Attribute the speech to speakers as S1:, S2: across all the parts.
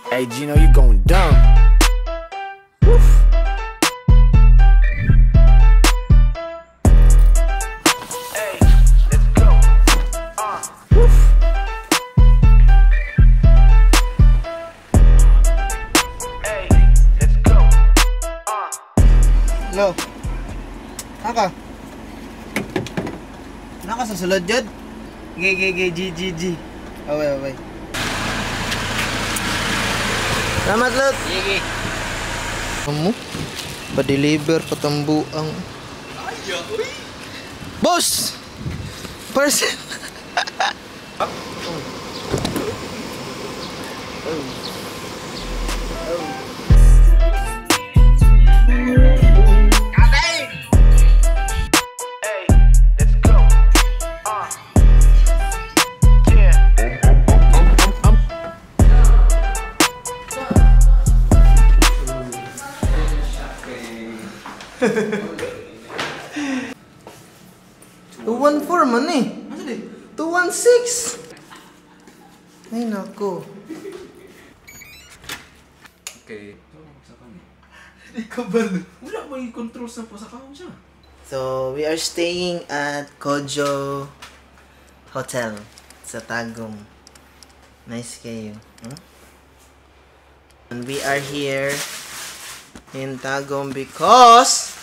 S1: Hey, Gino, you going dumb. Woof. Hey, let's go. Woof. Hey, let's go.
S2: Hello. Naka. Naka sa sulod jud. G. Away. Salamat, Lot.
S3: Sige.
S2: Kamu? Pa-deliver patambuang. Boss! Parcel!
S1: Hey, let's go. Yeah.
S2: $214 man eh. 216. Ay nako.
S3: Okay.
S4: Wala mo yung control sa pasakahon siya.
S2: So, we are staying at Kojo Hotel sa Tagum. Nice kayo. And we are here in Tagum because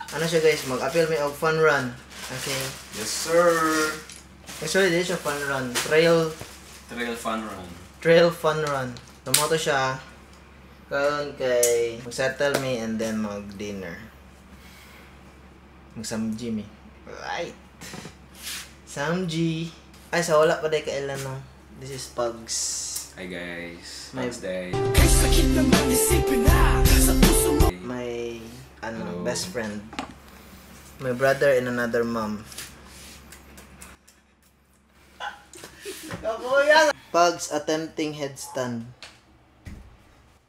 S2: ano siya guys, mag-appeal may og fun run. Okay.
S3: Yes, sir.
S2: Actually, this is a fun run. Trail fun run. Tumoto siya. Karon kay mag-settle me and then mag-dinner. Mag-samji me. Right. Samji. Ay, sa wala pa day kailan no. This is Pugs.
S3: Hi guys.
S2: My-
S3: Next day.
S2: My
S3: Hello.
S2: best friend. My brother and another mom. Pugs attempting headstand.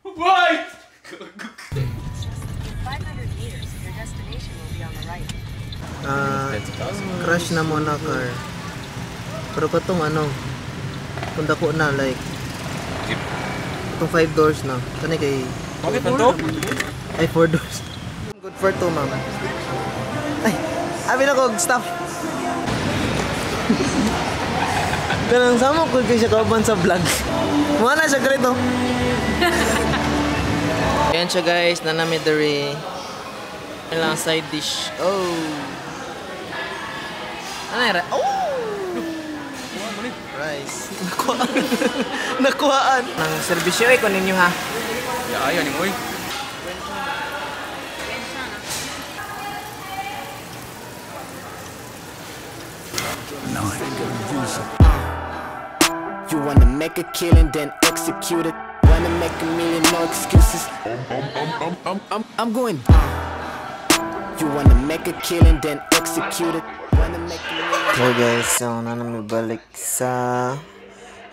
S3: Why?
S5: 500 meters, your destination will be on the right.
S2: Crash na mo na car. Pero katong ano, kung dako na like
S3: Jeep.
S2: itong 5 doors na. Kani kay
S3: Bakit man to?
S2: ay 4 doors. Good for 2 ma'am. Ay, abi na ko stop. Kanang samo ko kay siya kauban sa vlog. Muna na siya ganito. Ayan siya guys, nanamidari. Ilang side dish. Oh. Ano yun? Oh! Rice. Nakuhaan. Nang servisyo eh, kunin nyo ha.
S3: Ayaw ni Moy.
S1: You wanna make a killing, then execute it. Wanna make a million, no excuses. I'm going. You wanna make a killing, then execute it. Wanna make a million.
S2: So guys, so nanami balik sa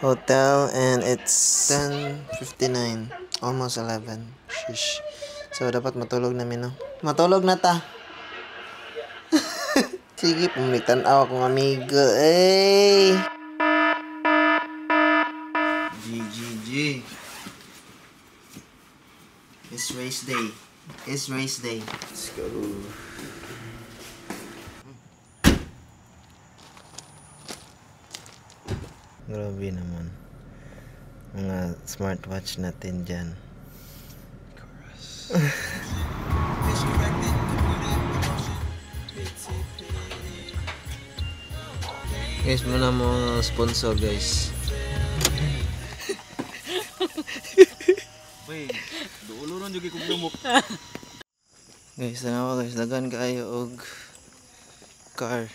S2: hotel and it's 10:59, almost 11. Shish. So dapat matulog namin no. Matulog na ta. Sige, pumitan-aw akong amigo. Hey! G. It's race day. Let's go. Grabe naman. Mga smartwatch natin dyan. Guys, muna mga sponsor guys.
S4: Wait, dulo ron juga kong lumok.
S2: Guys, tanawa guys, dagan kaayo og car.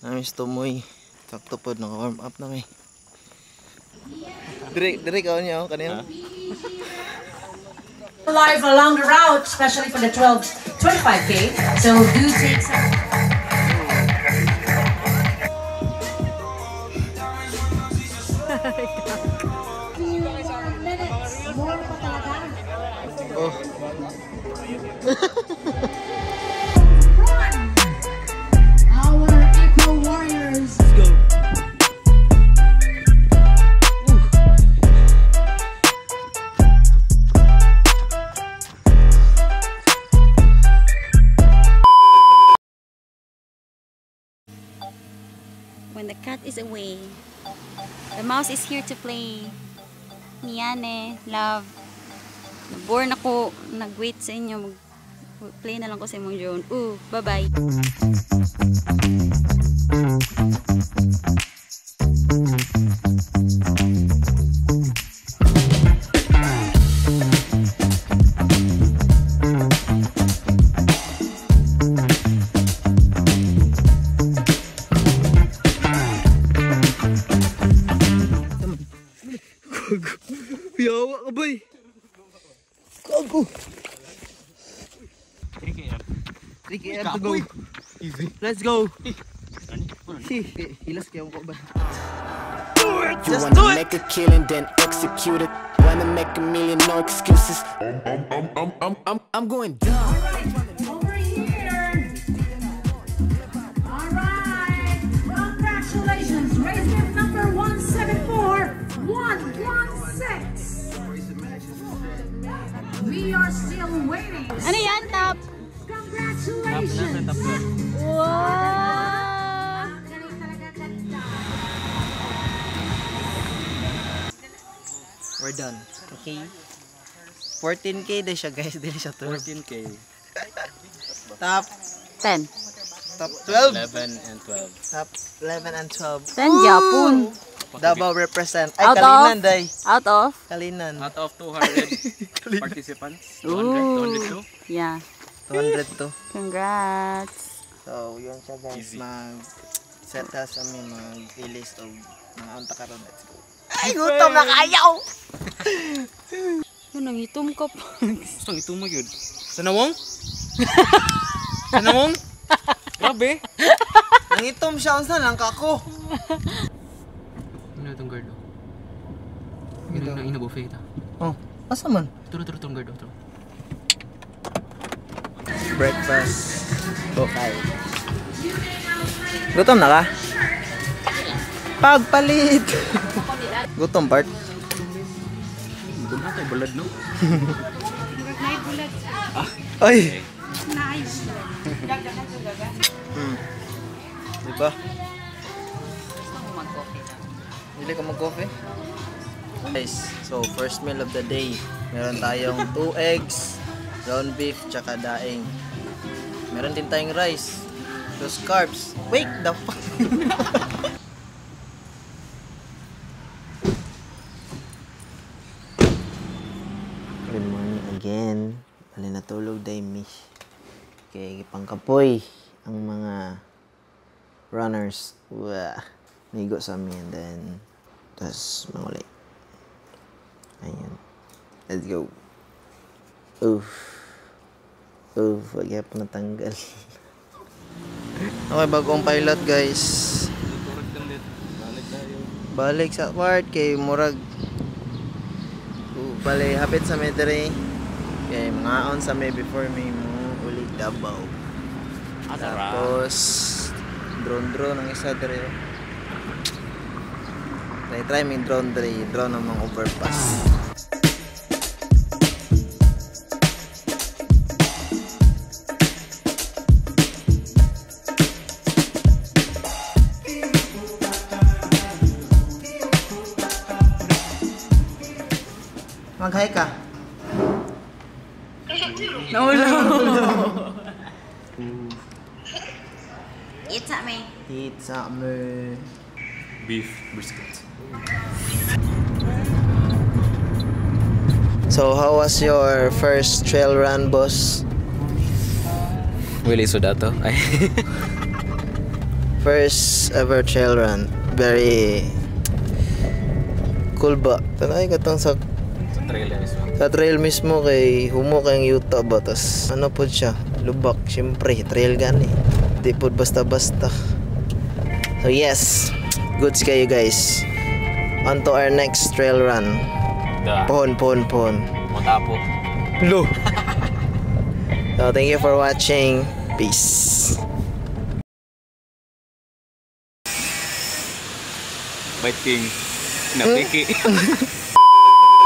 S2: Namis tumoy. Sakto pod naka-warm up na may. Dire ka niya kanina.
S6: Live along the route, especially for the 25K. So do take some.
S7: Our Echo Warrior cat is away. The mouse is here to play. Miyane, love. Bored ako. Nag-wait sa inyo. Play na lang ko sa imong drone. Bye-bye.
S2: Yawa ka bay. Kago. 3km to go. Easy. Let's go. Hilas kayo ko ba?
S1: You wanna make a killing, then execute it. Wanna make a million, no excuses. I'm going dumb.
S6: Over here. All right. Congratulations. Race game number 174-116. We are still waiting.
S7: Ano yan, top?
S6: Congratulations.
S7: Wow!
S2: We're done. Okay. 14k din siya guys. Dili siya to.
S3: 14k.
S2: Top
S7: 10.
S2: Top 12.
S3: 11 and 12.
S2: Top 11 and 12.
S7: 10 Japon.
S2: Davao represent. Ay,
S7: Out
S2: Kalinan
S7: of?
S2: day.
S7: Out of?
S2: Kalinan.
S3: Out of 200 participants, 200, 202.
S7: Yeah.
S2: 200 to.
S7: Congrats.
S2: So, yun siya guys.
S3: Easy.
S2: Set us kami mag-release of mga unta karon. Let's go. Ay, gutom na kayaw!
S7: Nangitom ka pa.
S3: Gusto ito mo yun. Sa nawong? Sa nawong? Grabe.
S2: Nangitom siya. Unsa lang kako?
S3: Ano itong guard? Ito. Ina buffet ito.
S2: Oh, asa man?
S3: Turo itong guard.
S2: Breakfast. Okay. Gutom na ka? Pagpalit! Gutom, Bart?
S3: Doon na tayo bulad, no?
S2: Ay! Diba? Hindi ka mag-coffee? Guys, so first meal of the day. Meron tayong 2 eggs, ground beef, tsaka daing. Meron din tayong rice. Those carbs. Wait, the fuck? Good morning again. Bali natulog day miss. Okay, pangkapoy ang mga runners. Wah. Nigo sa amin and then tas manguli. Ayan. Let's go. Oof. Wag po natanggal. Okay, bagong pilot guys. Balik sa part kay murag bali hapit sa medre kay mga on sa may before may mo ulit Davao. Tapos drone ang isa dire. Try may drone ng mga overpass. Mag-hi ka.
S7: No. It's at me.
S2: Pizza me.
S3: Beef brisket.
S2: So, how was your first trail run, boss?
S3: Willie Sudato. Ay.
S2: First ever trail run. Very cool ba? Tanay ka tong sa
S3: Trailer mismo.
S2: sa trail mismo kay humo kayong yuta ba? Tas ano po siya? Lubak. Siyempre, trail gani. Di po basta-basta. So yes, goods kayo guys. On to our next trail run. Pohon.
S3: Matapo.
S2: Lo. So thank you for watching. Peace.
S3: Biting. Napiki.